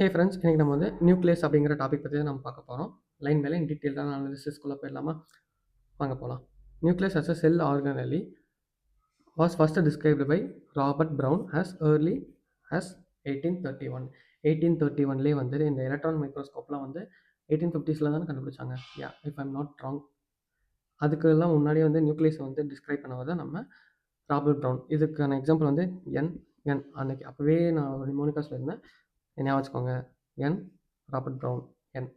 Hey friends, இன்னைக்கு நம்ம வந்து நியூக்ளியஸ் அப்படிங்கிற டாபிக் பற்றி தான் நம்ம பார்க்க போகிறோம். லைன் மேலே டீட்டெயில்டான அனாலிசிஸ்குள்ளே போயிடலாமா? வாங்க போகலாம். Nucleus as a cell organelle was first described by Robert Brown as early as 1831. 1831லேயே வந்து இந்த எலக்ட்ரான் மைக்ரோஸ்கோப்லாம் வந்து 1850ஸில் தானே கண்டுபிடிச்சாங்க. If I'm not wrong. அதுக்கெல்லாம் முன்னாடியே வந்து நியூக்ளியஸை வந்து டிஸ்கிரைப் பண்ணவர் தான் நம்ம ராபர்ட் ப்ரவுன். இதுக்கான எக்ஸாம்பிள் வந்து என் என் அன்னைக்கு அப்போவே நான் ஒரு நிமோனிக்கா சொல்லியிருந்தேன். ஞாபகம் வச்சுக்கோங்க. என் ராபர்ட் ப்ரவுன் என்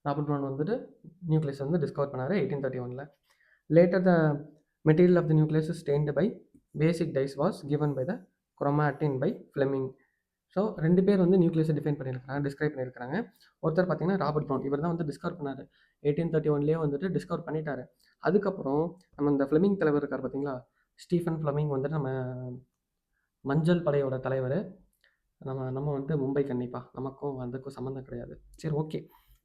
ராபர்ட் ப்ரவுன் வந்துட்டு நியூக்ளியஸ் வந்து டிஸ்கவர் பண்ணார் 1831ல். Later the material of the nucleus stained by basic dyes was given by the chromatin by Fleming. So 2 பேர் வந்து நியூக்ளியஸை டிஸ்கிரைப் பண்ணியிருக்காங்க. ஒருத்தர் பார்த்தீங்கன்னா ராபர்ட் ப்ரவுன். இவர் தான் வந்து டிஸ்கவர் பண்ணார். 1831லேயே வந்துட்டு டிஸ்கவர் பண்ணிட்டாரு. அதுக்கப்புறம் நம்ம இந்த ஃப்ளெமிங் தலைவர் இருக்கார் பார்த்தீங்களா, ஸ்டீஃபன் ஃப்ளெமிங் வந்துட்டு நம்ம மஞ்சள் படையோட தலைவர். நம்ம வந்து மும்பை கன்னிப்பா, நமக்கும் அதுக்கும் சம்மந்தம் கிடையாது. சரி, ஓகே.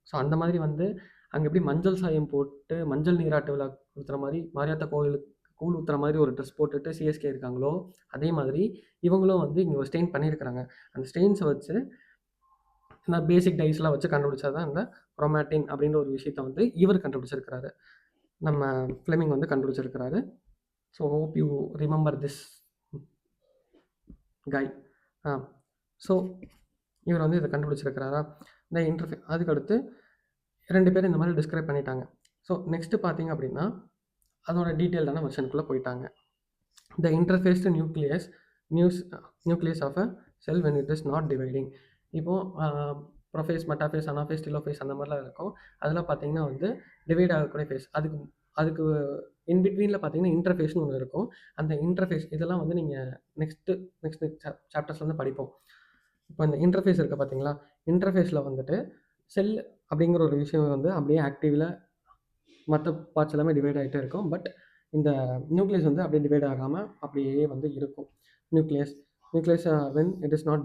ஸோ அந்த மாதிரி வந்து அங்கே எப்படி மஞ்சள் சாயம் போட்டு மஞ்சள் நீராட்டு விழா ஊற்றுற மாதிரி, மாரியாத்தா கோவிலுக்கு கூழ் ஊற்றுற மாதிரி ஒரு ட்ரெஸ் போட்டுட்டு சிஎஸ்கே இருக்காங்களோ, அதே மாதிரி இவங்களும் வந்து இங்கே ஒரு ஸ்டெயின் பண்ணியிருக்கிறாங்க. அந்த ஸ்டெயின்ஸை வச்சு இந்த பேசிக் டைஸ்லாம் வச்சு கண்டுபிடிச்சா தான் இந்த குரோமாட்டின் அப்படின்ற ஒரு விஷயத்தை வந்து இவர் கண்டுபிடிச்சிருக்கிறாரு. நம்ம ஃப்ளெமிங் வந்து கண்டுபிடிச்சிருக்கிறாரு. So hope you remember this guy. So இவர் வந்து இதை கண்டுபிடிச்சிருக்கிறாரா, இந்த அதுக்கடுத்து 2 பேரும் இந்த மாதிரி டிஸ்கிரைப் பண்ணிட்டாங்க. ஸோ நெக்ஸ்ட்டு பார்த்தீங்க அப்படின்னா அதோட டீட்டெயில்டான வெர்ஷனுக்குள்ளே போயிட்டாங்க. The interphased nucleus of a cell when it is not dividing. இப்போது ப்ரொஃபேஸ், மெட்டாஃபேஸ், அனாஃபேஸ், டிலோஃபேஸ் அந்த மாதிரிலாம் இருக்கும். அதெல்லாம் பார்த்தீங்கன்னா வந்து டிவைட் ஆகக்கூடிய ஃபேஸ். அதுக்கு இன்பிட்வீனில் பார்த்தீங்கன்னா இன்டர்ஃபேஸ்னு ஒன்று இருக்கும். அந்த இன்டர்ஃபேஸ் இதெல்லாம் வந்து நீங்கள் நெக்ஸ்ட் சாப்டர்ஸ் வந்து படிப்போம். இப்போ இந்த இன்டர்ஃபேஸ் இருக்க பார்த்தீங்களா, இன்டர்ஃபேஸில் வந்துட்டு செல் அப்படிங்கிற ஒரு விஷயம் வந்து அப்படியே ஆக்டிவில் மற்ற பார்ட்ஸ் எல்லாமே டிவைட் ஆகிட்டே இருக்கும். பட் இந்த நியூக்ளியஸ் வந்து அப்படியே டிவைட் ஆகாமல் அப்படியே வந்து இருக்கும். Nucleus when it is not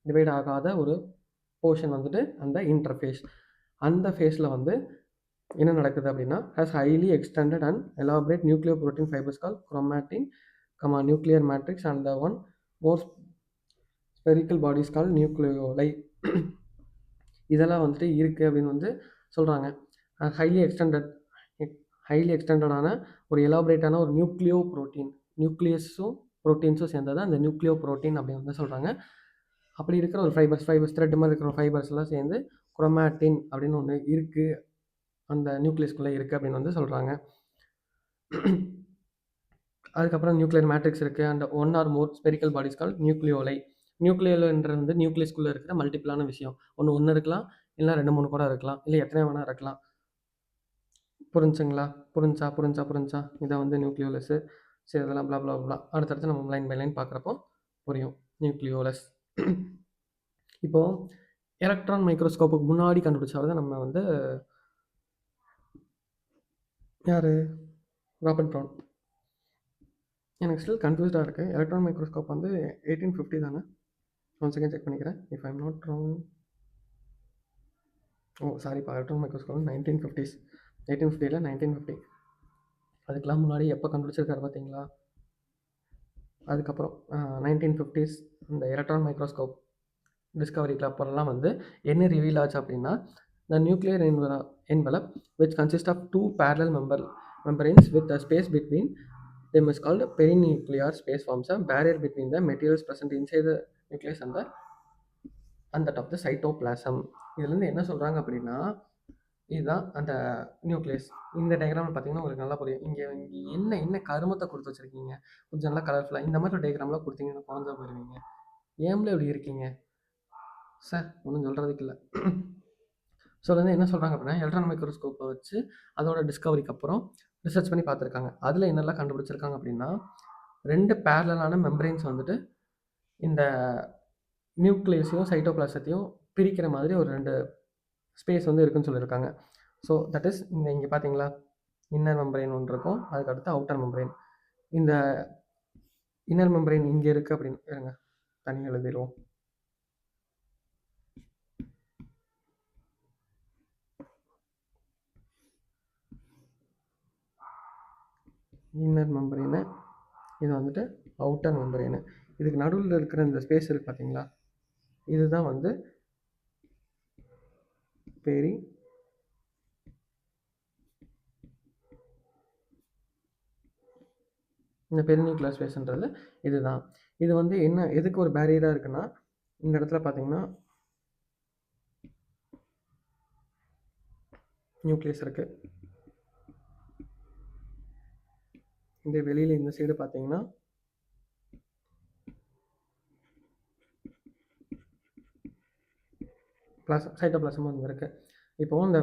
divide ஆகாத ஒரு போர்ஷன் வந்துட்டு அந்த இன்டர்ஃபேஸ். அந்த ஃபேஸில் வந்து என்ன நடக்குது அப்படின்னா, has highly extended and elaborate nucleoprotein fibres call chromatin, nuclear matrix and the one more spherical bodies call nucleoli. இதெல்லாம் வந்துட்டு இருக்குது அப்படின்னு வந்து சொல்கிறாங்க. ஹைலி எக்ஸ்டெண்டடான ஒரு எலாபரேட்டான ஒரு நியூக்ளியோ புரோட்டீன், நியூக்ளியஸும் ப்ரோட்டீன்ஸும் சேர்ந்தது அந்த நியூக்ளியோ புரோட்டீன் அப்படின்னு வந்து சொல்கிறாங்க. அப்படி இருக்கிற ஒரு ஃபைபர்ஸ் த்ரெட் மாதிரி இருக்கிற ஃபைபர்ஸ்லாம் சேர்ந்து குரோமாட்டின் அப்படின்னு ஒன்று இருக்குது, அந்த நியூக்ளியஸ்குள்ளே இருக்குது அப்படின்னு வந்து சொல்கிறாங்க. அதுக்கப்புறம் நியூக்ளியர் மேட்ரிக்ஸ் இருக்குது and one or more spherical bodies call nucleoli. நியூக்ளியோலைன்றது வந்து நியூக்ளியஸ்குள்ளே இருக்கிற மல்டிபிளான விஷயம். ஒன்று இருக்கலாம், இல்லை 2-3 கூட இருக்கலாம், இல்லை எத்தனை வேணால் இருக்கலாம். புரிஞ்சுங்களா? புரிஞ்சா இதை வந்து நியூக்ளியோலஸு. சரி, அதெல்லாம் ப்ளா ப்ளா ப்ளா அடுத்தடுத்து நம்ம லைன் பை லைன் பார்க்குறப்போ புரியும். நியூக்ளியோலஸ் இப்போது எலக்ட்ரான் மைக்ரோஸ்கோப்புக்கு முன்னாடி கண்டுபிடிச்சாவது நம்ம வந்து யார், ராபர்ட் ப்ரவுன். எனக்கு ஸ்டில் கன்ஃபியூஸ்டாக இருக்குது. எலக்ட்ரான் மைக்ரோஸ்கோப் வந்து 1850 தானே? ஒன் செகண்ட் செக் பண்ணிக்கிறேன். If I'm not wrong. சாரிப்பா, எலக்ட்ரான் மைக்ரோஸ்கோப் 1950s. 1850 1950. அதுக்கெலாம் முன்னாடி எப்போ கண்டுபிடிச்சிருக்காரு பார்த்தீங்களா? அதுக்கப்புறம் 1950s இந்த எலக்ட்ரான் மைக்ரோஸ்கோப் டிஸ்கவரிக்கு அப்புறம்லாம் வந்து என்ன ரிவீல் ஆச்சு அப்படின்னா, த nuclear envelope which consists of 2 parallel membranes with a space between them is called perinuclear space, forms a barrier between the materials present inside the nucleus and that of the cytoplasm. இதுலேருந்து என்ன சொல்கிறாங்க அப்படின்னா, இதுதான் அந்த nucleus. இந்த diagram பார்த்தீங்கன்னா உங்களுக்கு நல்லா புரியும். இங்கே என்ன கருமத்தை கொடுத்து வச்சுருக்கீங்க, கொஞ்சம் நல்லா கலர்ஃபுல்லாக இந்த மாதிரி ஒரு டயக்ராம்லாம் கொடுத்தீங்கன்னா குழந்தை போயிடுவீங்க. ஏம்ல இப்படி இருக்கீங்க சார்? ஒன்றும் சொல்கிறதுக்கு இல்லை. ஸோ வந்து என்ன சொல்கிறாங்க அப்படின்னா, எலக்ட்ரான் மைக்ரோஸ்கோப்பை வச்சு அதோட டிஸ்கவரிக்கு அப்புறம் ரிசர்ச் பண்ணி பார்த்துருக்காங்க. அதில் என்னெல்லாம் கண்டுபிடிச்சிருக்காங்க அப்படின்னா, 2 பேரலான மெம்பரைன்ஸ் வந்துட்டு இந்த நியூக்ளியஸையும் சைட்டோபிளாசத்தையும் பிரிக்கிற மாதிரி ஒரு 2 ஸ்பேஸ் வந்து இருக்குன்னு சொல்லியிருக்காங்க. ஸோ தட் இஸ் இங்கே பார்த்தீங்களா, இன்னர் மெம்பரைன் ஒன்று இருக்கும், அதுக்கு அடுத்து அவுட்டர் மெம்பரைன். இந்த இன்னர் மெம்பரைன் இங்கே இருக்குது அப்படின்னு இருங்க, தனியாக எழுதிடுவோம். இன்னர் மெம்பரைனு, இது வந்துட்டு அவுட்டர் மெம்பரைனு. இதுக்கு நடுவில் இருக்கிற இந்த ஸ்பேஸ் இருக்குது பார்த்தீங்களா, இதுதான் வந்து பெரி இந்த பெரிநியூக்ளியர் ஸ்பேஸ்ன்றது இதுதான். இது வந்து என்ன எதுக்கு ஒரு பேரியராக இருக்குன்னா, இந்த இடத்துல பார்த்தீங்கன்னா நியூக்ளியஸ் இருக்குது. இந்த வெளியில் இந்த சைடு பார்த்தீங்கன்னா சைட்டோபிளாசம் வந்து இருக்குது. இப்போது இந்த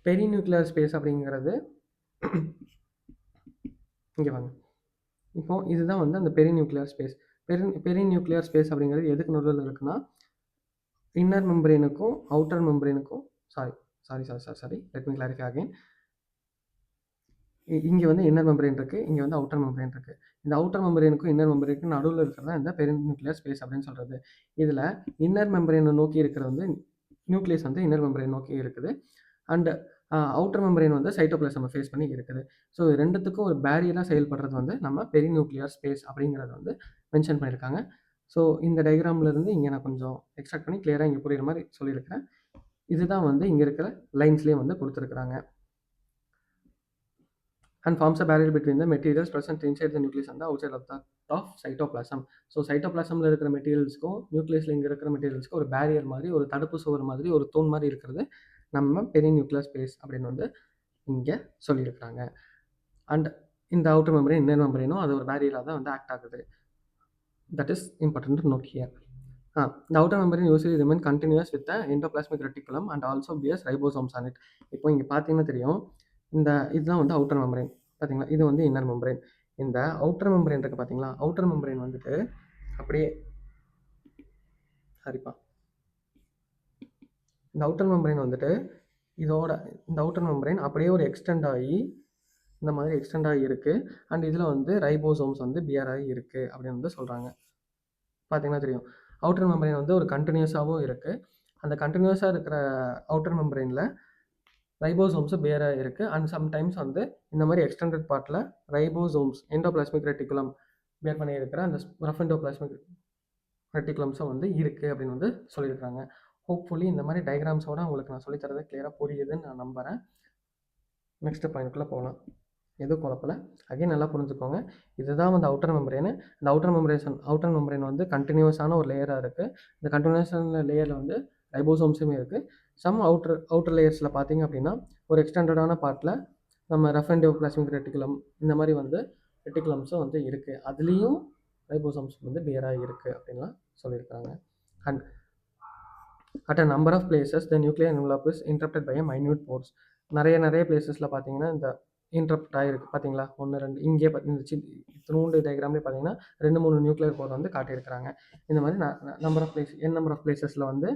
பெரிநியூக்ளியர் ஸ்பேஸ் அப்படிங்கிறது இங்கே வாங்க. இப்போ இதுதான் வந்து அந்த பெரிநியூக்ளியர் ஸ்பேஸ். பெரிநியூக்ளியர் ஸ்பேஸ் அப்படிங்கிறது எதுக்கு நடுவில் இருக்குன்னா, இன்னர் மெம்பரேனுக்கும் அவுட்டர் மெம்பரேனுக்கும் sorry let me clarify again. இங்கே வந்து இன்னர் மெம்பரேன் இருக்குது, இங்கே வந்து அவுட்டர் மெம்பரேன் இருக்குது. இந்த அவுட்டர் மெம்பரேனுக்கும் இன்னர் மெம்பரேனுக்கும் நடுவில் இருக்கிறது இந்த பெரிநியூக்ளியர் ஸ்பேஸ் அப்படின்னு சொல்கிறது. இதில் இன்னர் மெம்பரேனை நோக்கி இருக்கிறது வந்து நியூக்ளியஸ் வந்து இன்னர் மெம்பரேன் நோக்கி இருக்குது. அண்ட் அவுட்டர் மெம்பரேன் வந்து சைட்டோபிளாசம் ஃபேஸ் பண்ணி இருக்குது. ஸோ ரெண்டுத்துக்கும் ஒரு பேரியராக செயல்படுறது வந்து நம்ம பெரிநியூக்ளியர் ஸ்பேஸ் அப்படிங்கிறத வந்து மென்ஷன் பண்ணியிருக்காங்க. ஸோ இந்த டயக்ராம்லேருந்து இங்கே நான் கொஞ்சம் எக்ஸ்ட்ராக்ட் பண்ணி கிளியராக இங்கே புரியுற மாதிரி சொல்லியிருக்கிறேன். இதுதான் வந்து இங்கே இருக்கிற லைன்ஸ்லேயே வந்து கொடுத்துருக்குறாங்க. And forms a barrier between the materials present inside the nucleus and the outside of cytoplasm. So சைட்டோபிளாசமில் இருக்கிற மெட்டீரியல்ஸ்க்கும் நியூக்ளியஸில் இங்கே இருக்கிற மெட்டீரியல்ஸ்க்கும் ஒரு பேரியர் மாதிரி, ஒரு தடுப்பு சுவர் மாதிரி, ஒரு தூண் மாதிரி இருக்கிறது நம்ம பெரிநியூக்ளியர் ஸ்பேஸ் அப்படின்னு வந்து இங்கே சொல்லியிருக்கிறாங்க. அண்ட் இந்த அவுட்டர் மெம்பரேன் இன்னர் மெம்பரேனும் அது ஒரு பேரியராக தான் வந்து ஆக்ட் ஆகுது. That is important to note here. The outer membrane usually remain continuous with the endoplasmic reticulum and also bears ribosomes on it. இப்போ இங்கே பார்த்தீங்கன்னா தெரியும், இந்த இதுதான் வந்து அவுட்டர் மெம்பரேன் பார்த்தீங்களா, இது வந்து இன்னர் மெம்பரேன். இந்த அவுட்டர் மெம்பரேன் இருக்குது பார்த்தீங்களா, அவுட்டர் மெம்பரேன் வந்துட்டு அப்படியே சரிப்பா இந்த அவுட்டர் மெம்பரேன் வந்துட்டு இதோட இந்த அவுட்டர் மெம்பரேன் அப்படியே ஒரு எக்ஸ்டெண்ட் ஆகி இந்த மாதிரி எக்ஸ்டெண்ட் ஆகி இருக்குது. அண்ட் இதில் வந்து ரைபோசோம்ஸ் வந்து பியர் ஆகி இருக்குது அப்படின்னு வந்து சொல்கிறாங்க. பார்த்தீங்கன்னா தெரியும், அவுட்டர் மெம்பரேன் வந்து ஒரு கண்டினியூஸாகவும் இருக்குது. அந்த கண்டினியூஸாக இருக்கிற அவுட்டர் மெம்பரேனில் ரைபோசோம்ஸு பேராக இருக்குது. அண்ட் சம்டைம்ஸ் வந்து இந்த மாதிரி எக்ஸ்டெண்டட் பார்ட்டில் ரைபோசோம்ஸ் எண்டோபிளாஸ்மிக் ரெட்டிகுலம் பேர் பண்ணி இருக்கிற அந்த ரஃப் எண்டோபிளாஸ்மிக் ரெட்டிகுலம்ஸும் வந்து இருக்குது அப்படின்னு வந்து சொல்லியிருக்காங்க. ஹோப்ஃபுல்லி இந்த மாதிரி டயக்ராம்ஸோடு உங்களுக்கு நான் சொல்லித்தரது கிளியராக புரியுதுன்னு நான் நம்புகிறேன். நெக்ஸ்ட் பாயிண்ட்குள்ளே போகலாம். எதுவும் குழப்பல, அகைன் நல்லா புரிஞ்சுக்கோங்க. இதுதான் வந்து அவுட்டர் மெம்பரேனு. இந்த அவுட்டர் மெம்பரேன் வந்து கண்டினியூஸான ஒரு லேயராக இருக்குது. இந்த கண்டினியூஸான லேயரில் வந்து ரைபோசோம்ஸுமே இருக்குது. சம் அவுட்டர் லேயர்ஸில் பார்த்தீங்க அப்படின்னா ஒரு எக்ஸ்டெண்டடான பார்ட்டில் நம்ம ரஃப் எண்டோபிளாஸ்மிக் ரெட்டிகுலம் இந்த மாதிரி வந்து ரெட்டிகுலம்ஸும் வந்து இருக்குது. அதுலேயும் ரைபோசோம்ஸ் வந்து பியராக இருக்குது அப்படின்லாம் சொல்லியிருக்காங்க. And at a number of places the nuclear envelope is interrupted by a minute pores. நிறைய பிளேசஸில் பார்த்தீங்கன்னா இந்த இன்டரப்ட் ஆகிருக்கு பார்த்தீங்களா, 1 2 இங்கே இத்தினூண்டு டயக்ராம்லேயே பார்த்தீங்கன்னா 2 3 நியூக்ளியர் போர் வந்து காட்டியிருக்கிறாங்க. இந்த மாதிரி நம்பர் ஆஃப் பிளேசஸில் வந்து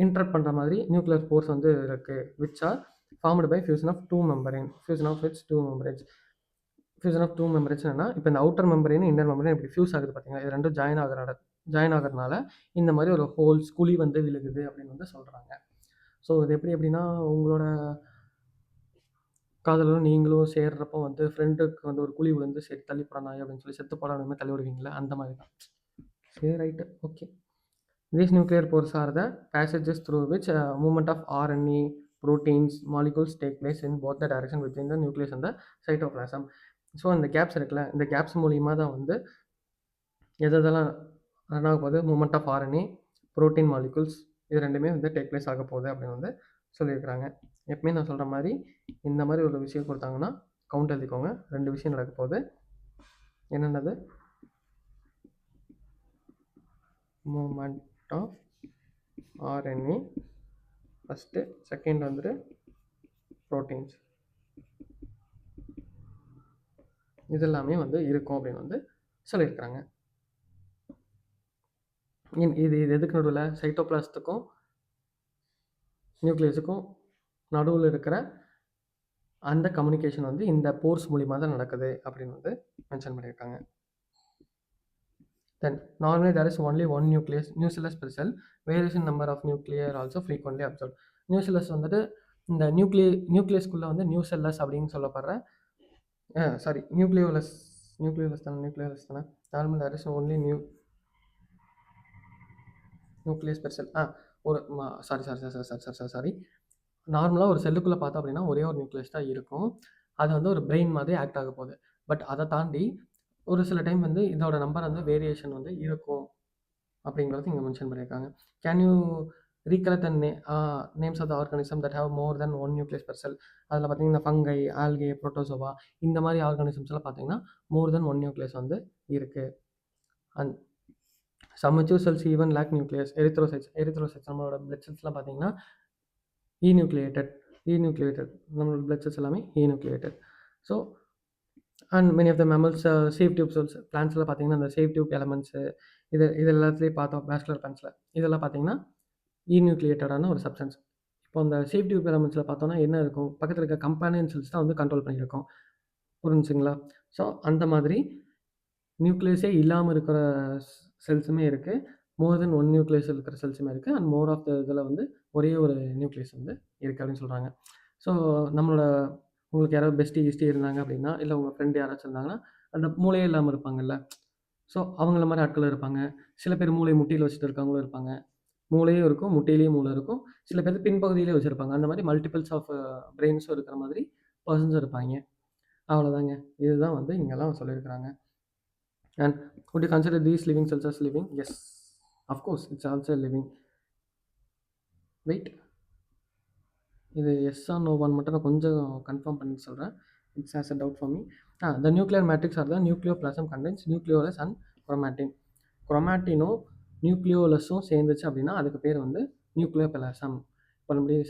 இன்டரப்ட் பண்ணுற மாதிரி நியூக்ளியர் போர்ஸ் வந்து இருக்குது. Which are formed by fusion of two membrane. Fusion of two membranes என்னன்னா, இப்போ இந்த அவுட்டர் மெம்பரேன் இன்னர் மெம்பரேன் இப்படி ஃபியூஸ் ஆகுது பார்த்தீங்களா, இது ரெண்டும் ஜாயின் ஆகிறதுனால இந்த மாதிரி ஒரு ஹோல்ஸ் குழி வந்து விழுகுது அப்படின்னு வந்து சொல்கிறாங்க. ஸோ இது எப்படின்னா, உங்களோட காதலரும் நீங்களும் சேர்றப்போ வந்து ஃப்ரெண்டுக்கு வந்து ஒரு குழி விழுந்து சரி தள்ளி போடானா அப்படின்னு சொல்லி செத்து போடானுமே தள்ளி விடுவீங்களா, அந்த மாதிரி தான். சரி right okay. These nuclear pores are the passages through which movement of RNA, proteins, molecules take place in both the direction between the nucleus and the cytoplasm. So இந்த கேப்ஸ் இருக்குல்ல, இந்த கேப்ஸ் மூலியமாக தான் வந்து எதெல்லாம் ரன் ஆக போகுது, moment of RNA, protein molecules இது ரெண்டுமே வந்து டேக் பிளேஸ் ஆக போகுது அப்படின்னு வந்து சொல்லியிருக்கிறாங்க. எப்பவுமே நான் சொல்கிற மாதிரி இந்த மாதிரி ஒரு விஷயம் கொடுத்தாங்கன்னா கவுண்ட் எழுதிக்கோங்க. 2 விஷயம் நடக்க போகுது. என்னென்னது, movement of RNA first, second வந்துட்டு ப்ரோட்டீன்ஸ், இதெல்லாமே வந்து இருக்கும் அப்படின்னு வந்து சொல்லியிருக்கிறாங்க. இது எதுக்கு நடுவில், சைட்டோபிளாஸ்த்துக்கும் நியூக்ளியஸுக்கும் நடுவில் இருக்கிற அந்த கம்யூனிகேஷன் வந்து இந்த போர்ஸ் மூலிமா தான் நடக்குது அப்படின்னு வந்து மென்ஷன் பண்ணியிருக்காங்க. Then normally there is only one nucleus per cell. Variation number of nuclei are also frequently observed. நியூசிலஸ் வந்துட்டு இந்த நியூக்ளியஸ்குள்ளே வந்து நியூசெல்லஸ் அப்படின்னு சொல்லப்படுற சாரி நியூக்ளியோலஸ் தானே normal there is only nucleus per cell. ஒரு sorry sorry sorry sorry sorry sorry sorry நார்மலாக ஒரு செல்லுக்குள்ளே பார்த்தோம் அப்படின்னா ஒரே ஒரு நியூக்ளியஸ் தான் இருக்கும். அது வந்து ஒரு பிரெயின் மாதிரி ஆக்ட் ஆக போகுது. பட் அதை தாண்டி ஒரு சில டைம் வந்து இதோட நம்பர் வந்து வேரியேஷன் வந்து இருக்கும் அப்படிங்கிறது இங்கே மென்ஷன் பண்ணியிருக்காங்க. Can you recollect the names of the organism that have more than one nucleus per cell? அதில் பார்த்தீங்கன்னா ஃபங்கை, ஆல்கே, புரோட்டோசோவா இந்த மாதிரி ஆர்கானிசம்ஸ்லாம் பார்த்தீங்கன்னா மோர் தென் ஒன் நியூக்ளியஸ் வந்து இருக்குது. And some mature cells even lack nucleus. Erythrocytes நம்மளோட blood செல்ஸ்லாம் பார்த்தீங்கன்னா ஈநியூக்ளியேட்டட் நம்மளோட பிளட் செல்ஸ் எல்லாமே enucleated. So and many of the mammals sieve tube cells பிளான்ஸில் பார்த்தீங்கன்னா அந்த சேவ் டியூப் எலமெண்ட்ஸு இது எல்லாத்துலேயும் பார்த்தோம் வாஸ்குலர் பிளான்ஸில் இதெல்லாம் பார்த்தீங்கன்னா ஈநியூக்ளியேட்டடான ஒரு சப்ஸ்டன்ஸ். இப்போ அந்த சேவ் டியூப் எலமெண்ட்ஸில் பார்த்தோன்னா என்ன இருக்கும், பக்கத்தில் இருக்க கம்பானியன் செல்ஸ் தான் வந்து கண்ட்ரோல் பண்ணியிருக்கோம். புரிஞ்சுங்களா? ஸோ அந்த மாதிரி நியூக்ளியஸே இல்லாமல் இருக்கிற செல்ஸுமே இருக்குது. மோர் தென் ஒன் நியூக்ளியஸ் இருக்கிற செல்ஸுமே இருக்குது. அண்ட் மோர் ஆஃப் த இதில் வந்து ஒரே ஒரு நியூக்ளியஸ் வந்து இருக்குது அப்படின்னு சொல்கிறாங்க. ஸோ நம்மளோட உங்களுக்கு யாராவது பெஸ்டி கிஸ்டி இருந்தாங்க அப்படின்னா, இல்லை உங்கள் ஃப்ரெண்டு யாராச்சும் இருந்தாங்கன்னா, அந்த மூளையே இல்லாமல் இருப்பாங்கல்ல. ஸோ அவங்கள மாதிரி ஆட்கள் இருப்பாங்க. சில பேர் மூளை முட்டியில் வச்சுட்டு இருக்கவங்களும் இருப்பாங்க. மூளையும் இருக்கும், முட்டையிலேயும் மூளை இருக்கும். சில பேர் பின்பகுதியிலே வச்சுருப்பாங்க. அந்த மாதிரி மல்டிபிள்ஸ் ஆஃப் பிரெயின்ஸும் இருக்கிற மாதிரி பர்சன்ஸும் இருப்பாங்க. அவ்வளோதாங்க. இதுதான் வந்து இங்கெல்லாம் சொல்லியிருக்கிறாங்க. And would you consider these living cells as living? Yes, of course, it's also living. Wait, இது எஸ் ஆர் நோவான்னு மட்டும் நான் கொஞ்சம் கன்ஃபார்ம் பண்ணி சொல்கிறேன். It's has a doubt for me. The nuclear matrix or the nucleoplasm condense nucleolus and chromatin. குரோமாட்டினும் நியூக்ளியோலஸும் சேர்ந்துச்சு அப்படின்னா அதுக்கு பேர் வந்து நியூக்ளியோபிளாசம். இப்போ நம்ம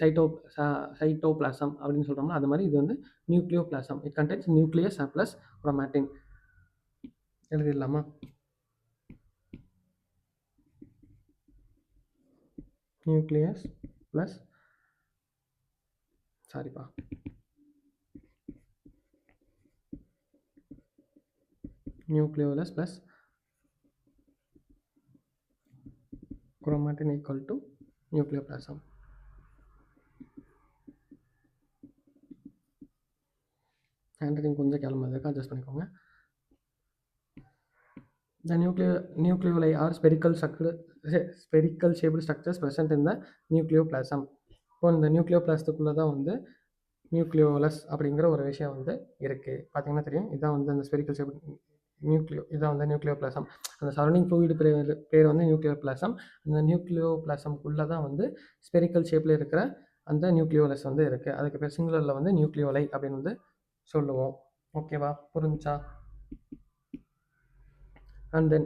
சைட்டோபிளாசம் அப்படின்னு சொல்கிறோம்னா அது மாதிரி இது வந்து nucleoplasm. It condense nucleus plus chromatin. எழுதிடலாமா? நியூக்ளியஸ் ப்ளஸ் சாரிப்பா nucleolus plus chromatin equal to nucleoplasm. Hand writing கொஞ்சம் கிளம்புறதுக்கு அட்ஜஸ்ட் பண்ணிக்கோங்க. The nucleoli are spherical shaped structures present in the nucleoplasm. இப்போ இந்த நியூக்ளியோபிளாஸ்டுக்குள்ளே தான் வந்து நியூக்ளியோலஸ் அப்படிங்கிற ஒரு விஷயம் வந்து இருக்குது. பார்த்தீங்கன்னா தெரியும், இதான் வந்து அந்த ஸ்பெரிக்கல் ஷேப் இதான் வந்து நியூக்ளியோபிளாசம். அந்த சரௌண்டிங் ஃப்ளூயிட் பேர் வந்து நியூக்ளியோபிளாசம். அந்த நியூக்ளியோபிளாசம்குள்ளே தான் வந்து ஸ்பெரிக்கல் ஷேப்பில் இருக்கிற அந்த நியூக்ளியோலஸ் வந்து இருக்குது. அதுக்கு பேர் சிங்குலரில் வந்து நியூக்ளியோலை அப்படின்னு வந்து சொல்லுவோம். ஓகேவா? புரிஞ்சா? And then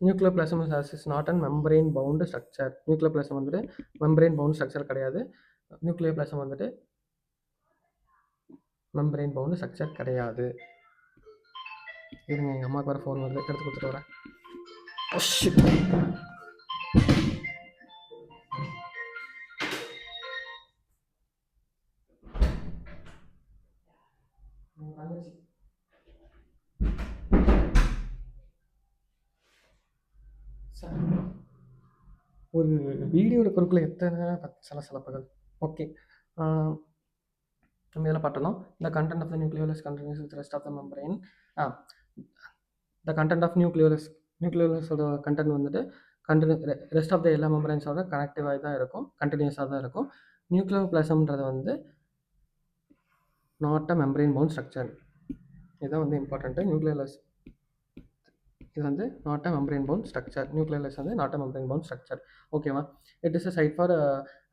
nucleoplasm is not a membrane bound structure. nucleoplasm வந்துட்டு membrane bound structure கிடையாது. nucleoplasm வந்துட்டு membrane bound structure கிடையாது. இருங்க, எங்கள் அம்மாவுக்கு வர ஃபோன் வருது, எடுத்து கொடுத்துட்டு வரேன். ஒரு வீடியோ எடுக்கிறதுக்குள்ள எத்தனை சலசலப்புகள். ஓகே, நம்ம இதில் பார்த்தலாம். The content of the nucleolus continues with rest of the membrane. The content of நியூக்ளியோலஸோட கண்டென்ட் வந்துட்டு ரெஸ்ட் ஆஃப் த எல்லா மெம்பரைன்ஸோட கனெக்டிவாக தான் இருக்கும், கண்டினியூஸாக தான் இருக்கும். நியூக்ளியோபிளாசம்ன்றது வந்து not a membrane bound structure. இதுதான் வந்து இம்பார்ட்டண்ட்டு. நியூக்ளியோலஸ் இது வந்து not a membrane bound structure. Nucleolus வந்து not a membrane bound structure. ஓகேவா? It is a site for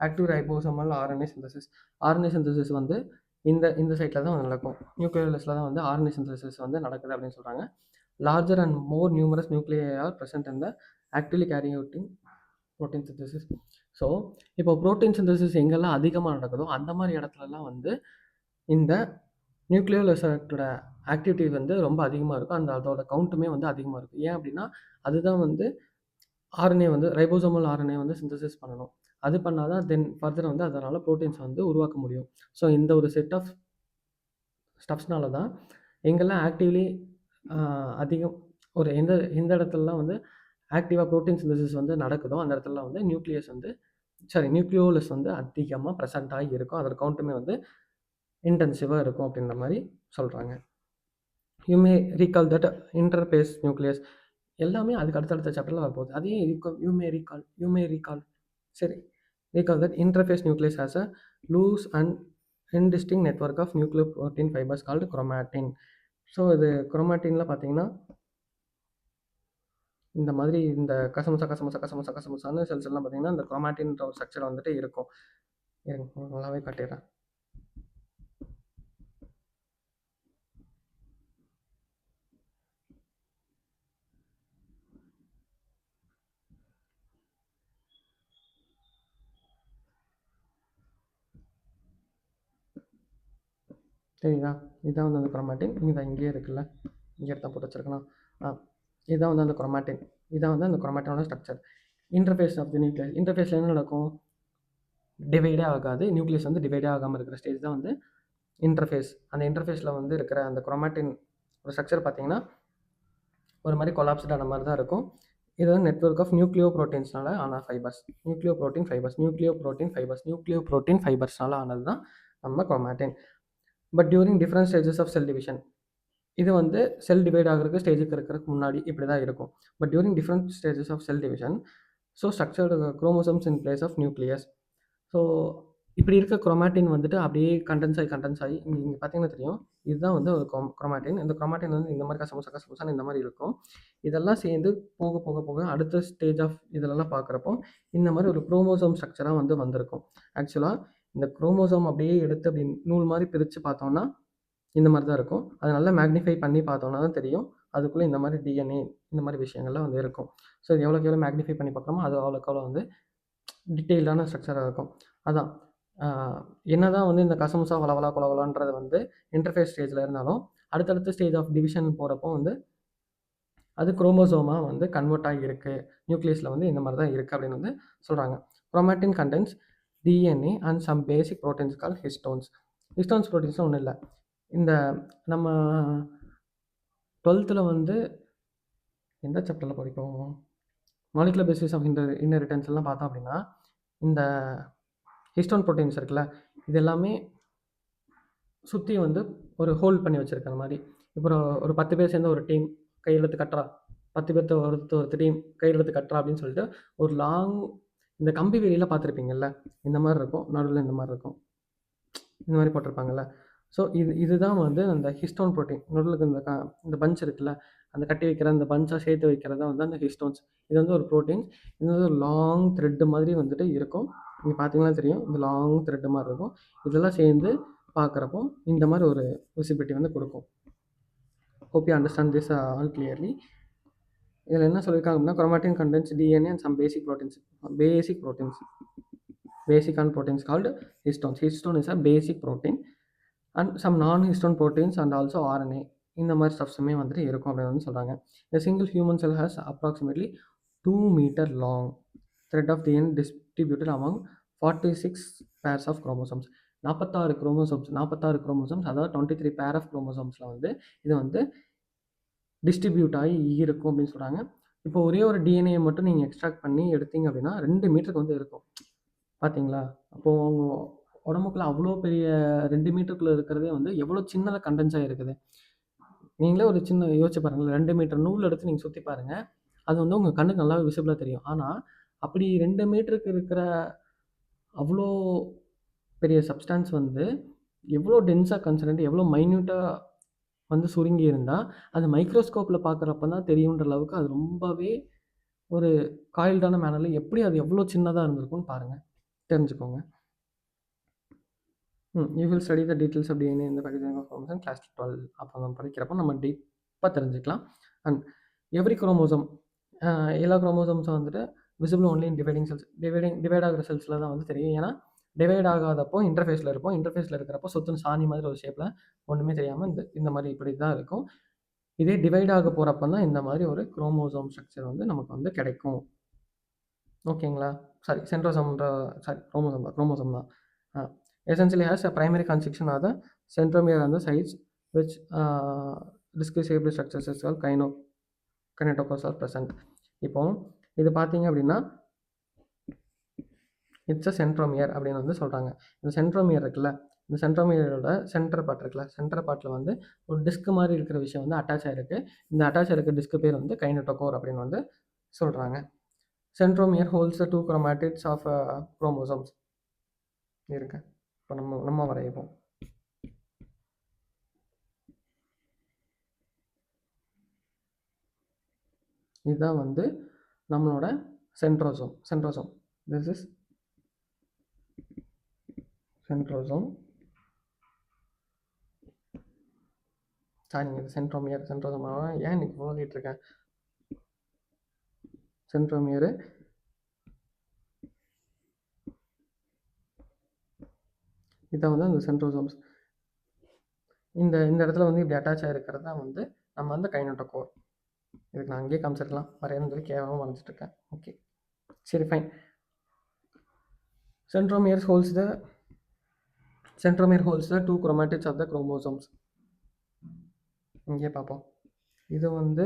active ribosomal RNA synthesis. RNA synthesis வந்து இந்த சைட்டில் தான் நடக்கும். நியூக்ளியோலஸில் தான் வந்து ஆர்என்ஏ சிந்தசிஸ் வந்து நடக்குது அப்படின்னு சொல்கிறாங்க. Larger and more numerous nuclei are present in the actively carrying protein synthesis. So இப்போ ப்ரோட்டீன் சிந்தசிஸ் எங்கெல்லாம் அதிகமாக நடக்குதோ அந்த மாதிரி இடத்துலலாம் வந்து இந்த நியூக்ளியோலஸோட ஆக்டிவிட்டி வந்து ரொம்ப அதிகமாக இருக்கும். அதோட கவுண்ட்டுமே வந்து அதிகமாக இருக்கும். ஏன் அப்படின்னா அதுதான் வந்து ஆர்என்ஏ வந்து ரைபோசோமல் ஆர்என்ஏ வந்து சிந்தசிஸ் பண்ணணும். அது பண்ணால் தான் தென் ஃபர்தர் வந்து அதனால் ப்ரோட்டீன்ஸ் வந்து உருவாக்க முடியும். ஸோ இந்த ஒரு செட் ஆஃப் ஸ்டப்ஸ்னால தான் எங்கெல்லாம் ஆக்டிவ்லி அதிகம் ஒரு எந்த இடத்துலலாம் வந்து ஆக்டிவாக ப்ரோட்டீன் சிந்தசிஸ் வந்து நடக்குதோ அந்த இடத்துல வந்து நியூக்ளியோலஸ் வந்து அதிகமாக ப்ரெசென்ட்டாகி இருக்கும். அதோட கவுண்ட்டுமே வந்து இன்டென்சிவாக இருக்கும் அப்படின்ற மாதிரி சொல்கிறாங்க. You may recall that interface nucleus எல்லாமே அதுக்கு அடுத்தடுத்த சாப்டரில் வரப்போகுது. அதையும் யூ மே ரீகால் சரி, recall that interface nucleus has a loose and indistinct network of nucleoprotein fibers called chromatin. So இது குரோமாட்டின்ல பார்த்தீங்கன்னா இந்த மாதிரி இந்த கசமுசான்னு செல்ஸ் எல்லாம் பார்த்தீங்கன்னா இந்த குரோமாட்டின்ற ஒரு ஸ்ட்ரக்சர் வந்துட்டு இருக்கும். இருங்க உங்களுக்கு நல்லாவே காட்டிடுறேன். சரிங்களா? இதுதான் வந்து அந்த குரோமாட்டின். இங்கே இங்கேயே இருக்குல்ல, இங்கே தான் போட்டு வச்சிருக்கலாம். இதுதான் வந்து அந்த குரோமாட்டின். இதான் வந்து அந்த குரோமாட்டினோட structure. Interphase of the nucleus. இன்டர்ஃபேஸில் என்ன நடக்கும்? டிவைடே ஆகாது. நியூக்ளியஸ் வந்து டிவைடே ஆகாமல் இருக்கிற ஸ்டேஜ் தான் வந்து இன்டர்ஃபேஸ். அந்த இன்டர்ஃபேஸில் வந்து இருக்கிற அந்த குரோமாட்டின் ஒரு ஸ்ட்ரக்சர் பார்த்தீங்கன்னா ஒரு மாதிரி கொலாப்ஸ்டான மாதிரி தான் இருக்கும். இது வந்து நெட்வொர்க் ஆஃப் நியூக்ளியோ ப்ரோட்டீன்ஸ்னால ஆன ஃபைபர்ஸ். நியூக்ளியோ ப்ரோட்டீன் ஃபைபர்ஸ்னால ஆனது தான் நம்ம chromatin. But during different stages of cell division, இது வந்து செல் டிவைட் ஆகிறதுக்கு ஸ்டேஜுக்கு இருக்கிறதுக்கு முன்னாடி இப்படி தான் இருக்கும். But during different stages of cell division, so structured chromosomes in place of nucleus. So இப்படி இருக்க குரோமாட்டின் வந்துட்டு அப்படியே கண்டென்ஸ் ஆகி இங்கே பார்த்தீங்கன்னா தெரியும். இதுதான் வந்து ஒரு குரோமாட்டின். இந்த குரோமாட்டின் வந்து இந்த மாதிரி கசமுசான்னு இந்த மாதிரி இருக்கும். இதெல்லாம் சேர்ந்து போக போக போக அடுத்த ஸ்டேஜ் ஆஃப் இதிலெல்லாம் பார்க்குறப்போ இந்த மாதிரி ஒரு குரோமோசோம் ஸ்ட்ரக்சராக வந்து வந்திருக்கும். ஆக்சுவலாக இந்த குரோமோசோம் அப்படியே எடுத்து அப்படி நூல் மாதிரி பிரித்து பார்த்தோம்னா இந்த மாதிரி தான் இருக்கும். அதை நல்லா மேக்னிஃபை பண்ணி பார்த்தோம்னா தான் தெரியும். அதுக்குள்ளே இந்த மாதிரி டிஎன்ஏ இந்த மாதிரி விஷயங்கள்லாம் வந்து இருக்கும். ஸோ இது எவ்வளோக்கு எவ்வளோ மேக்னிஃபை பண்ணி பார்க்குறோமோ அது அவ்வளோக்கு அவ்வளோ வந்து டீட்டெயில்டான ஸ்ட்ரக்சராக இருக்கும். அதான் என்னதான் வந்து இந்த கசமுசா வளவலா கொலவலான்றது வந்து இன்டர்ஃபேஸ் ஸ்டேஜில் இருந்தாலும் அடுத்தடுத்த ஸ்டேஜ் ஆஃப் டிவிஷன் போகிறப்போ வந்து அது குரோமோசோமாக வந்து கன்வெர்ட் ஆகியிருக்கு. நியூக்ளியஸில் வந்து இந்த மாதிரி தான் இருக்குது அப்படின்னு வந்து சொல்கிறாங்க. Chromatin contents DNA and some basic proteins call histones. Histones ப்ரோட்டீன்ஸ்லாம் ஒன்றும் இல்லை. இந்த நம்ம 12th வந்து எந்த சாப்டரில் படிப்போம்? மாலிகுலர் பேசிஸ் ஆஃப் இன்ஹெரிட்டன்ஸ் எல்லாம் பார்த்தோம் அப்படின்னா இந்த ஹிஸ்டோன் ப்ரோட்டீன்ஸ் இருக்குல்ல, இது எல்லாமே சுற்றி வந்து ஒரு ஹோல்ட் பண்ணி வச்சுருக்கிற மாதிரி. இப்போ ஒரு 10 பேர் சேர்ந்து ஒரு டீம் கையெழுத்து கட்டுறா, 10 பேர்த்த ஒருத்த டீம் கையெழுத்து கட்டுறா அப்படின்னு சொல்லிட்டு ஒரு லாங் இந்த கம்பி வேலியில் பார்த்துருப்பீங்கள்ல, இந்த மாதிரி இருக்கும். நடுவில் இந்த மாதிரி இருக்கும், இந்த மாதிரி போட்டிருப்பாங்கள்ல. ஸோ இதுதான் வந்து அந்த ஹிஸ்டோன் ப்ரோட்டீன். நடுவில் இந்த பஞ்ச் இருக்குல்ல, அந்த கட்டி வைக்கிற அந்த பஞ்சாக சேர்த்து வைக்கிறது தான் வந்து அந்த ஹிஸ்டோன்ஸ். இது வந்து ஒரு ப்ரோட்டீன்ஸ். இது வந்து ஒரு லாங் த்ரெட்டு மாதிரி வந்துட்டு இருக்கும். நீங்கள் பார்த்தீங்கன்னா தெரியும், இந்த லாங் த்ரெட்டு மாதிரி இருக்கும். இதெல்லாம் சேர்ந்து பார்க்குறப்போ இந்த மாதிரி ஒரு விசிபிலிட்டி வந்து கொடுக்கும். Hope you understand this all clearly. இதில் என்ன சொல்லியிருக்காங்க அப்படின்னா chromatin contents DNA and some basic proteins called histones. Histone is a basic protein and some non histone proteins and also RNA இந்த மாதிரி ஸ்டப்ஸுமே வந்துட்டு இருக்கும் அப்படின்னு வந்து சொல்கிறாங்க. A single human cell has approximately 2 meter long thread of DNA distributed among 46 pairs of chromosomes. 46 chromosomes, அதாவது 23 pair of குரோமோசோம்ஸில் வந்து இது வந்து டிஸ்ட்ரிபியூட் ஆகி இருக்கும் அப்படின்னு சொல்கிறாங்க. இப்போ ஒரே ஒரு டிஎன்ஏ மட்டும் நீங்கள் எக்ஸ்ட்ராக்ட் பண்ணி எடுத்தீங்க அப்படின்னா 2 மீட்டருக்கு வந்து இருக்கும். பார்த்தீங்களா? அப்போது அவங்க உடம்புக்குள்ள அவ்வளோ பெரிய 2 மீட்டருக்குள்ளே இருக்கிறதே வந்து எவ்வளோ சின்னதாக கண்டென்ஸ் ஆகிருக்குது. நீங்களே ஒரு சின்ன யோசிச்சு பாருங்களேன். 2 மீட்டர் நூல் எடுத்து நீங்கள் சுற்றி பாருங்கள். அது வந்து உங்கள் கண்ணுக்கு நல்லாவே விசிபிளாக தெரியும். ஆனால் அப்படி 2 மீட்டருக்கு இருக்கிற அவ்வளோ பெரிய சப்ஸ்டான்ஸ் வந்து எவ்வளோ டென்ஸாக கன்சர்ன்ட், எவ்வளோ மைன்யூட்டாக வந்து சுருங்கி இருந்தால் அது மைக்ரோஸ்கோப்பில் பார்க்குறப்ப தான் தெரியுன்ற அளவுக்கு அது ரொம்பவே ஒரு காயில்டான மேனரில் எப்படி அது எவ்வளோ சின்னதாக இருந்திருக்கும்னு பாருங்கள், தெரிஞ்சுக்கோங்க. You will study the details of DNA இந்த பேக்கேஜிங் ஆஃப் இன்ஃபர்மேஷன் கிளாஸ் 12 அப்போ நம்ம படிக்கிறப்போ நம்ம டீப்பாக தெரிஞ்சுக்கலாம். அண்ட் எவ்ரி குரோமோசோம், எல்லா குரோமோசோம்ஸும் வந்துட்டு visible only in dividing cells. Divide ஆகிற செல்ஸில் தான் வந்து தெரியும். ஏன்னா டிவைட் ஆகாதப்போ இன்டர்ஃபேஸில் இருப்போம். இன்டர்ஃபேஸில் இருக்கிறப்போ சுத்தம் சாணி மாதிரி ஒரு ஷேப்பில் ஒன்றுமே தெரியாமல் இந்த மாதிரி இப்படி தான் இருக்கும். இதே டிவைட் ஆக போகிறப்ப தான் இந்த மாதிரி ஒரு குரோமோசோம் ஸ்ட்ரக்சர் வந்து நமக்கு வந்து கிடைக்கும். ஓகேங்களா? குரோமோசோம் தான். Essentially has a primary construction of the centromere on the sides which disc-shaped structures is called kinetochores are present. இப்போ இது பார்த்தீங்க அப்படின்னா இட்ஸ் அ சென்ட்ரோமியர் அப்படின்னு வந்து சொல்கிறாங்க. இந்த சென்ட்ரோமியர் இருக்குல்ல, இந்த சென்ட்ரோமியரோட சென்டர் பார்ட் இருக்குல்ல, சென்டர் பார்ட்டில் வந்து ஒரு டிஸ்க் மாதிரி இருக்கிற விஷயம் வந்து அட்டாச் ஆகிருக்கு. இந்த அட்டாச் ஆகிருக்க டிஸ்க் பேர் வந்து கைனட்டோகோர் அப்படின்னு வந்து சொல்கிறாங்க. Centromere holds the 2 chromatids of chromosomes. இருங்க, இப்போ நம்ம வரையப்போம். இதுதான் வந்து நம்மளோட சென்ட்ரோசோம். This is centrosome. சாரிங்க, இது சென்ட்ரோமியர். ஏன் இன்னைக்கு சொல்லிட்டு இருக்கேன். சென்ட்ரோமியர் இதான் வந்து அந்த சென்ட்ரோசோம்ஸ். இந்த இடத்துல வந்து இப்படி அட்டாச் ஆகிருக்கிறது தான் வந்து நம்ம வந்து கைனோட்டோகோர். இதுக்கு நான் அங்கேயே காமிச்சிருக்கலாம், வரையன்னு சொல்லி கேவலமாக வரைஞ்சிட்டு இருக்கேன். ஓகே, சரி, fine. Centromere holds the 2 chromatids of the chromosomes. இங்கே பார்ப்போம். இது வந்து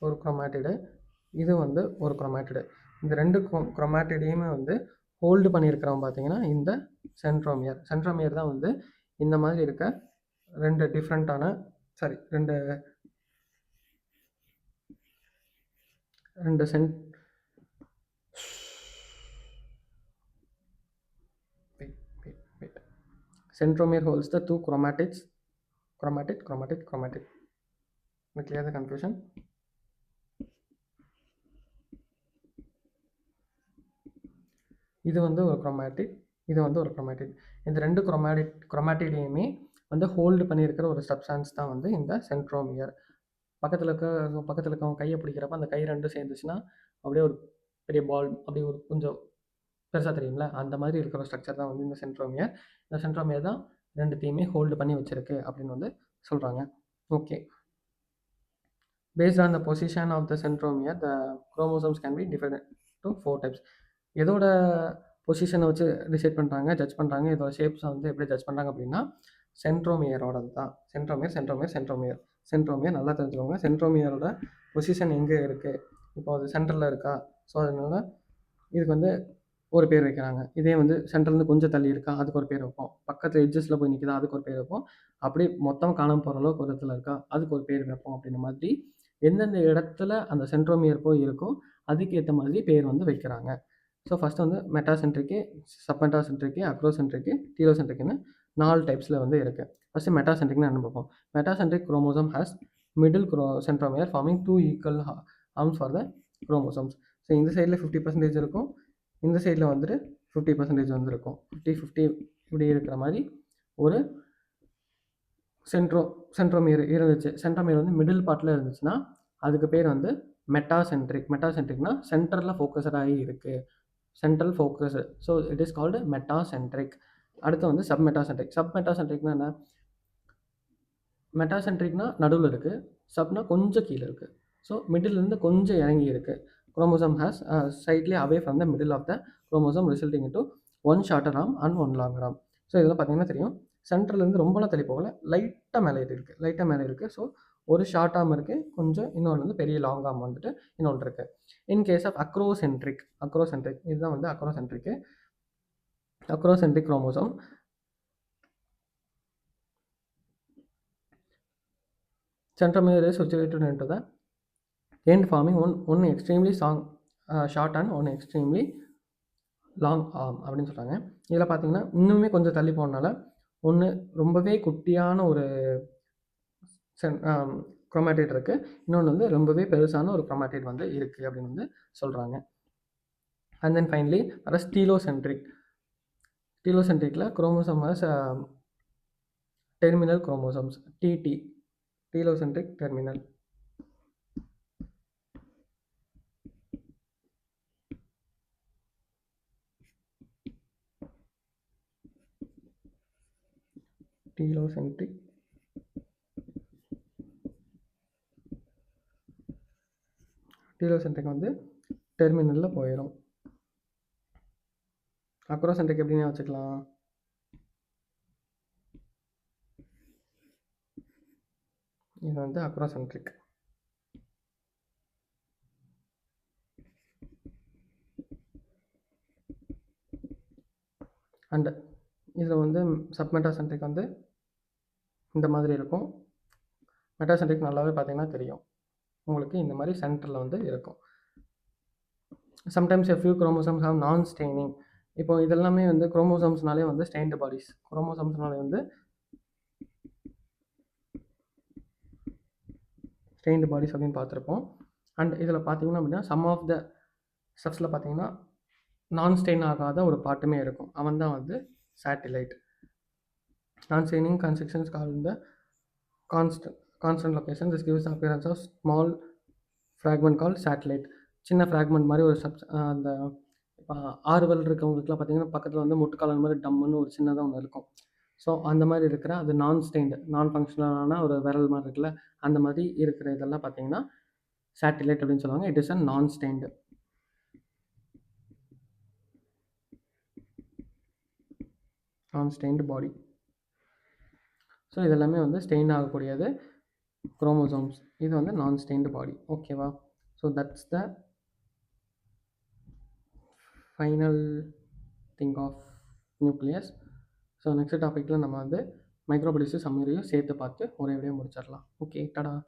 ஒரு குரோமாட்டிடு, இது வந்து ஒரு குரோமாட்டிடு. இந்த 2 குரோமாட்டிடையுமே வந்து ஹோல்டு பண்ணியிருக்கிறோம் பார்த்தீங்கன்னா இந்த சென்ட்ரோமியர் தான் வந்து இந்த மாதிரி இருக்க 2 டிஃப்ரெண்ட்டான centromere holds the 2 chromatids. Chromatid. Clear the confusion? இது வந்து ஒரு குரோமாட்டிட், இது வந்து ஒரு குரோமாட்டிட். இந்த 2 குரோமாட்டிடையுமே வந்து ஹோல்டு பண்ணியிருக்கிற ஒரு சப்ஸ்டான்ஸ் தான் வந்து இந்த சென்ட்ரோமியர். பக்கத்தில் இருக்கவங்க கையை பிடிக்கிறப்ப அந்த கை 2 சேர்ந்துச்சுன்னா அப்படியே ஒரு பெரிய பால், அப்படியே ஒரு கொஞ்சம் பெருசாக தெரியுங்களா, அந்த மாதிரி இருக்கிற ஸ்ட்ரக்சர் தான் வந்து இந்த சென்ட்ரோமியர். இந்த சென்ட்ரோமியர் தான் 2த்தையுமே ஹோல்டு பண்ணி வச்சிருக்கு அப்படின்னு வந்து சொல்கிறாங்க. Okay, based on the position of the centromere, the chromosomes can be divided to 4 types. எதோட பொசிஷனை வச்சு டிசைட் பண்ணுறாங்க, ஜட்ஜ் பண்ணுறாங்க, இதோட ஷேப்ஸை வந்து எப்படி ஜட்ஜ் பண்ணுறாங்க அப்படின்னா சென்ட்ரோமியரோடது தான். சென்ட்ரோமியர் நல்லா தெரிஞ்சுக்கோங்க. சென்ட்ரோமியரோட பொசிஷன் எங்கே இருக்குது, இப்போ அது சென்டரில் இருக்கா, ஸோ அதனால இதுக்கு வந்து ஒரு பேர் வைக்கிறாங்க. இதே வந்து சென்டர்லேருந்து கொஞ்சம் தள்ளி இருக்கா, அதுக்கு ஒரு பேர் வைப்போம். பக்கத்தில் எட்ஜஸில் போய் நிற்கிதா, அதுக்கு ஒரு பேர் வைப்போம். அப்படி மொத்தம் காணாமல் போகிற அளவுக்கு ஒரு இடத்துல இருக்கா, அதுக்கு ஒரு பேர் வைப்போம். அப்படின்ற மாதிரி எந்தெந்த இடத்துல அந்த சென்ட்ரோமியர் போய் இருக்கோ அதுக்கேற்ற மாதிரி பேர் வந்து வைக்கிறாங்க. ஸோ ஃபஸ்ட்டு வந்து மெட்டாசென்ட்ரிக்கு, சப்மெட்டாசென்ட்ரிக்கு, அக்ரோசென்ட்ரிக்கு, டீலோசென்ட்ரிக்குன்னு 4 டைப்ஸில் வந்து இருக்குது. ஃபஸ்ட்டு மெட்டாசென்ட்ரிக்னு என்ன பார்ப்போம். Metacentric chromosome has middle centromere forming 2 equal arms for the chromosomes. So இந்த சைடில் 50% இருக்கும், இந்த சைடில் வந்துட்டு 50% வந்துருக்கும். 50-50 இப்படி இருக்கிற மாதிரி ஒரு சென்ட்ரோமியர் இருந்துச்சு. சென்ட்ரோமியர் வந்து மிடில் பார்ட்டில் இருந்துச்சுன்னா அதுக்கு பேர் வந்து மெட்டாசென்ட்ரிக்னா சென்டரில் ஃபோக்கஸ்டாகி இருக்குது, central focus. So it is called metacentric. அடுத்து வந்து சப்மெட்டாசென்ட்ரிக்னா என்ன? மெட்டாசென்ட்ரிக்னா நடுவில் இருக்குது, சப்னா கொஞ்சம் கீழே இருக்குது. ஸோ மிடில்லேருந்து கொஞ்சம் இறங்கி இருக்குது. Chromosome has slightly away from the middle of the chromosome resulting into 1 shorter arm and 1 longer arm. So இதெல்லாம் பார்த்தீங்கன்னா தெரியும், சென்டர்லேருந்து ரொம்பலாம் தள்ளி போகல, லைட்டாக மேலே இருக்குது. ஸோ ஒரு ஷார்ட் ஆர்ம் இருக்குது, கொஞ்சம் இன்னொன்று வந்து பெரிய லாங் ஆர்ம் வந்துட்டு இன்னொன்று இருக்குது. இன் கேஸ் ஆஃப் அக்ரோசென்ட்ரிக் இதுதான் வந்து acrocentric chromosome. Centromere is situated into the end forming one extremely short and one extremely long arm அப்படின்னு சொல்கிறாங்க. இதில் பார்த்தீங்கன்னா இன்னுமே கொஞ்சம் தள்ளி போனனால ஒன்று ரொம்பவே குட்டியான ஒரு குரோமாட்டிட் இருக்குது, இன்னொன்று வந்து ரொம்பவே பெருசான ஒரு குரோமாட்டிட் வந்து இருக்குது அப்படின்னு வந்து சொல்கிறாங்க. அண்ட் தென் ஃபைனலி டீலோசென்ட்ரிக்கில் chromosome has terminal chromosomes, telocentric terminal. Telocentric வந்து டெர்மினலில் போயிடும். அக்ரோசென்ட்ரிக் எப்படின்னு வச்சுக்கலாம், இது வந்து அக்ரோசென்ட்ரிக். அண்ட் இதில் வந்து சப்மெட்டாசென்ட்ரிக் வந்து இந்த மாதிரி இருக்கும். மெட்டாசென்ட்ரிக் நல்லாவே பார்த்தீங்கன்னா தெரியும் உங்களுக்கு, இந்த மாதிரி சென்டரில் வந்து இருக்கும். Sometimes a few chromosomes have நான் ஸ்டெய்னிங். இப்போ இதெல்லாமே வந்து குரோமோசோம்ஸ்னாலே வந்து ஸ்டெயின்டு பாடிஸ். குரோமோசோம்ஸ்னாலே வந்து ஸ்டெயின்டு பாடிஸ் அப்படின்னு பார்த்துருப்போம். அண்ட் இதில் பார்த்தீங்கன்னா அப்படின்னா சம் ஆஃப் த ஸ்டெப்ஸில் பார்த்தீங்கன்னா நான் ஸ்டெயின் ஆகாத ஒரு பார்ட்டுமே இருக்கும். அவன் தான் வந்து சேட்டிலைட். நான் ஸ்டெயினிங் கன்ஸ்ட்ரக்ஷன்ஸ் கால் இந்த constant location. This gives appearance of small fragment call satellite. சின்ன ஃப்ராக்மெண்ட் மாதிரி ஒரு அந்த இப்போ ஆறுவல் இருக்கவங்களுக்குலாம் பார்த்தீங்கன்னா பக்கத்தில் வந்து முட்டுக்கால் மாதிரி டம்முன்னு ஒரு சின்னதாக ஒன்று இருக்கும். ஸோ அந்த மாதிரி இருக்கிற அது நான் ஸ்டெயின்டு நான் ஃபங்க்ஷனலான ஒரு விரல் மாதிரி இருக்குல்ல, அந்த மாதிரி இருக்கிற இதெல்லாம் பார்த்தீங்கன்னா சேட்டிலைட் அப்படின்னு சொல்லுவாங்க. இட் இஸ் அ நான் ஸ்டெயின்டு. நான் ஸ்டெயின்டு பாடி. ஸோ இதெல்லாமே வந்து ஸ்டெயின் ஆகக்கூடியது குரோமோசோம்ஸ். இது வந்து நான் ஸ்டெயின்டு பாடி. ஓகேவா? So that's the final thing of nucleus. So next டாப்பிக்கில் நம்ம வந்து மைக்ரோபடிஸு சம்மரியும் சேர்த்து பார்த்து ஒரே முடிச்சிடலாம். ஓகே, டடா.